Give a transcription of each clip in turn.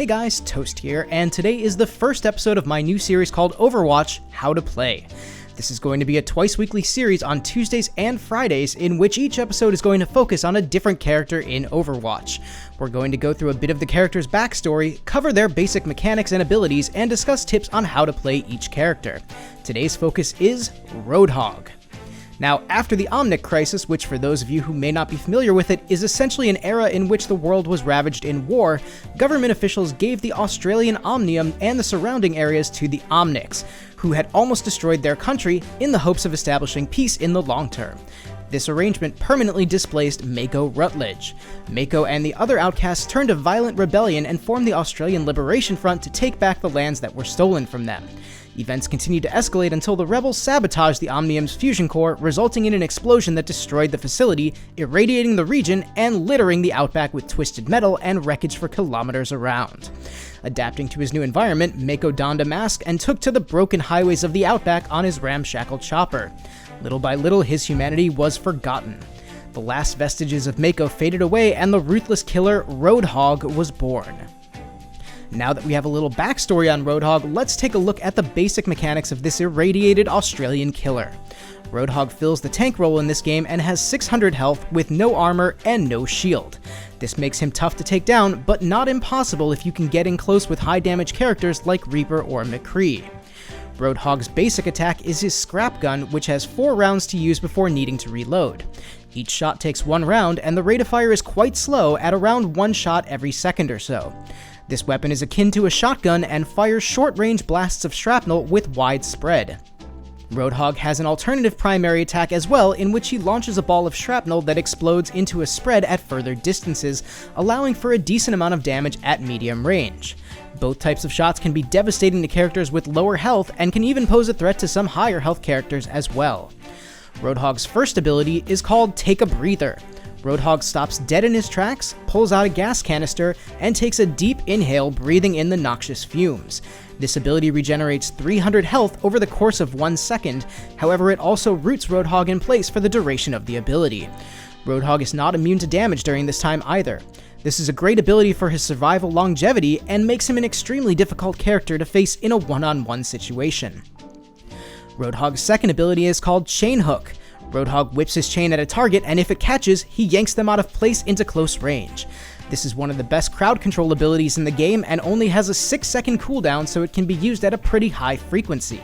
Hey guys, Toast here, and today is the first episode of my new series called Overwatch, How to Play. This is going to be a twice-weekly series on Tuesdays and Fridays in which each episode is going to focus on a different character in Overwatch. We're going to go through a bit of the character's backstory, cover their basic mechanics and abilities, and discuss tips on how to play each character. Today's focus is Roadhog. Now, after the Omnic Crisis, which for those of you who may not be familiar with it, is essentially an era in which the world was ravaged in war, government officials gave the Australian Omnium and the surrounding areas to the Omnics, who had almost destroyed their country in the hopes of establishing peace in the long term. This arrangement permanently displaced Mako Rutledge. Mako and the other outcasts turned a violent rebellion and formed the Australian Liberation Front to take back the lands that were stolen from them. Events continued to escalate until the rebels sabotaged the Omnium's fusion core, resulting in an explosion that destroyed the facility, irradiating the region and littering the outback with twisted metal and wreckage for kilometers around. Adapting to his new environment, Mako donned a mask and took to the broken highways of the outback on his ramshackle chopper. Little by little, his humanity was forgotten. The last vestiges of Mako faded away and the ruthless killer Roadhog was born. Now that we have a little backstory on Roadhog, let's take a look at the basic mechanics of this irradiated Australian killer. Roadhog fills the tank role in this game and has 600 health with no armor and no shield. This makes him tough to take down, but not impossible if you can get in close with high damage characters like Reaper or McCree. Roadhog's basic attack is his scrap gun, which has 4 rounds to use before needing to reload. Each shot takes 1 round, and the rate of fire is quite slow at around 1 shot every second or so. This weapon is akin to a shotgun and fires short-range blasts of shrapnel with wide spread. Roadhog has an alternative primary attack as well, in which he launches a ball of shrapnel that explodes into a spread at further distances, allowing for a decent amount of damage at medium range. Both types of shots can be devastating to characters with lower health and can even pose a threat to some higher health characters as well. Roadhog's first ability is called Take a Breather. Roadhog stops dead in his tracks, pulls out a gas canister, and takes a deep inhale, breathing in the noxious fumes. This ability regenerates 300 health over the course of 1 second, however it also roots Roadhog in place for the duration of the ability. Roadhog is not immune to damage during this time either. This is a great ability for his survival longevity and makes him an extremely difficult character to face in a one-on-one situation. Roadhog's second ability is called Chain Hook. Roadhog whips his chain at a target, and if it catches, he yanks them out of place into close range. This is one of the best crowd control abilities in the game and only has a 6-second cooldown, so it can be used at a pretty high frequency.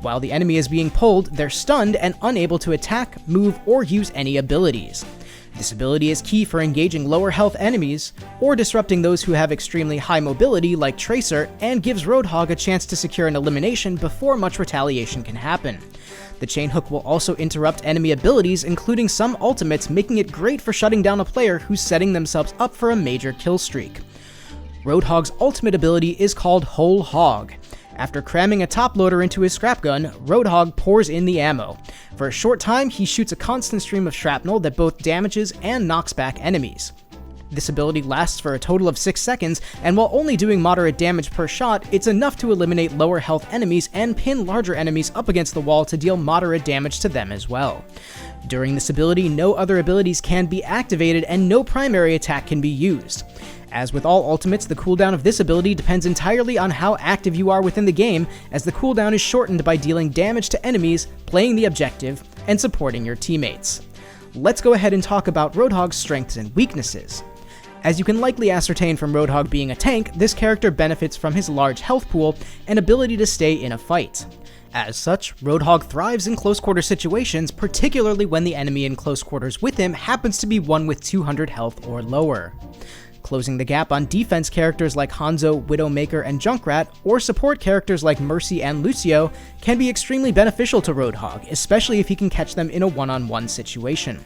While the enemy is being pulled, they're stunned and unable to attack, move, or use any abilities. This ability is key for engaging lower health enemies, or disrupting those who have extremely high mobility like Tracer, and gives Roadhog a chance to secure an elimination before much retaliation can happen. The chain hook will also interrupt enemy abilities, including some ultimates, making it great for shutting down a player who's setting themselves up for a major kill streak. Roadhog's ultimate ability is called Whole Hog. After cramming a top loader into his scrap gun, Roadhog pours in the ammo. For a short time, he shoots a constant stream of shrapnel that both damages and knocks back enemies. This ability lasts for a total of 6 seconds, and while only doing moderate damage per shot, it's enough to eliminate lower health enemies and pin larger enemies up against the wall to deal moderate damage to them as well. During this ability, no other abilities can be activated and no primary attack can be used. As with all ultimates, the cooldown of this ability depends entirely on how active you are within the game, as the cooldown is shortened by dealing damage to enemies, playing the objective, and supporting your teammates. Let's go ahead and talk about Roadhog's strengths and weaknesses. As you can likely ascertain from Roadhog being a tank, this character benefits from his large health pool and ability to stay in a fight. As such, Roadhog thrives in close quarter situations, particularly when the enemy in close quarters with him happens to be one with 200 health or lower. Closing the gap on defense characters like Hanzo, Widowmaker, and Junkrat, or support characters like Mercy and Lucio, can be extremely beneficial to Roadhog, especially if he can catch them in a one-on-one situation.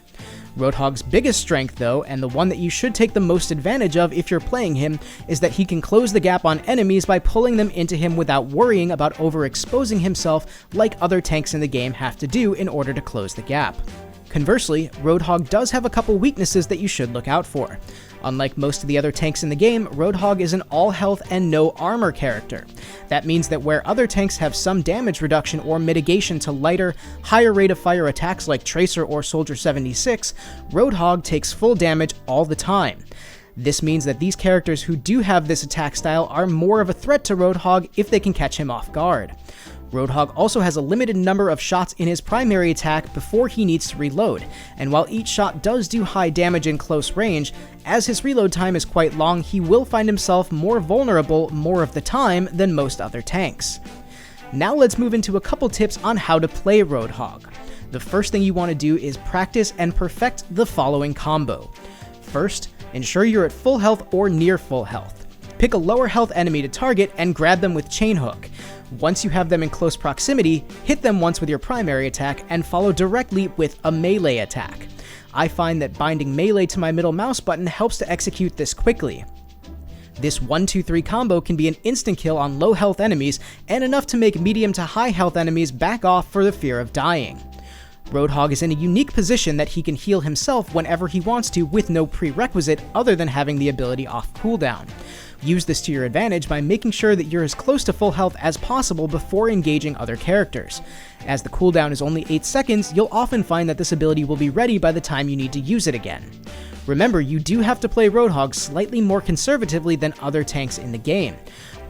Roadhog's biggest strength, though, and the one that you should take the most advantage of if you're playing him, is that he can close the gap on enemies by pulling them into him without worrying about overexposing himself like other tanks in the game have to do in order to close the gap. Conversely, Roadhog does have a couple weaknesses that you should look out for. Unlike most of the other tanks in the game, Roadhog is an all-health and no-armor character. That means that where other tanks have some damage reduction or mitigation to lighter, higher rate of fire attacks like Tracer or Soldier 76, Roadhog takes full damage all the time. This means that these characters who do have this attack style are more of a threat to Roadhog if they can catch him off guard. Roadhog also has a limited number of shots in his primary attack before he needs to reload, and while each shot does do high damage in close range, as his reload time is quite long, he will find himself more vulnerable more of the time than most other tanks. Now let's move into a couple tips on how to play Roadhog. The first thing you want to do is practice and perfect the following combo. First, ensure you're at full health or near full health. Pick a lower health enemy to target and grab them with chain hook. Once you have them in close proximity, hit them once with your primary attack and follow directly with a melee attack. I find that binding melee to my middle mouse button helps to execute this quickly. This 1-2-3 combo can be an instant kill on low health enemies and enough to make medium to high health enemies back off for the fear of dying. Roadhog is in a unique position that he can heal himself whenever he wants to with no prerequisite other than having the ability off cooldown. Use this to your advantage by making sure that you're as close to full health as possible before engaging other characters. As the cooldown is only 8 seconds, you'll often find that this ability will be ready by the time you need to use it again. Remember, you do have to play Roadhog slightly more conservatively than other tanks in the game.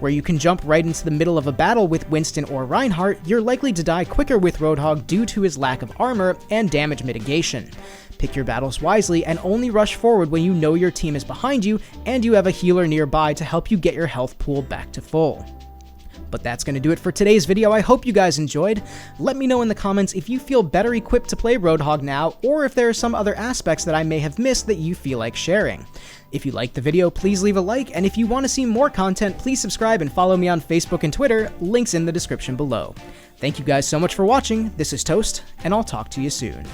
Where you can jump right into the middle of a battle with Winston or Reinhardt, you're likely to die quicker with Roadhog due to his lack of armor and damage mitigation. Pick your battles wisely and only rush forward when you know your team is behind you and you have a healer nearby to help you get your health pool back to full. But that's going to do it for today's video. I hope you guys enjoyed. Let me know in the comments if you feel better equipped to play Roadhog now, or if there are some other aspects that I may have missed that you feel like sharing. If you liked the video, please leave a like, and if you want to see more content, please subscribe and follow me on Facebook and Twitter, links in the description below. Thank you guys so much for watching. This is Toast, and I'll talk to you soon.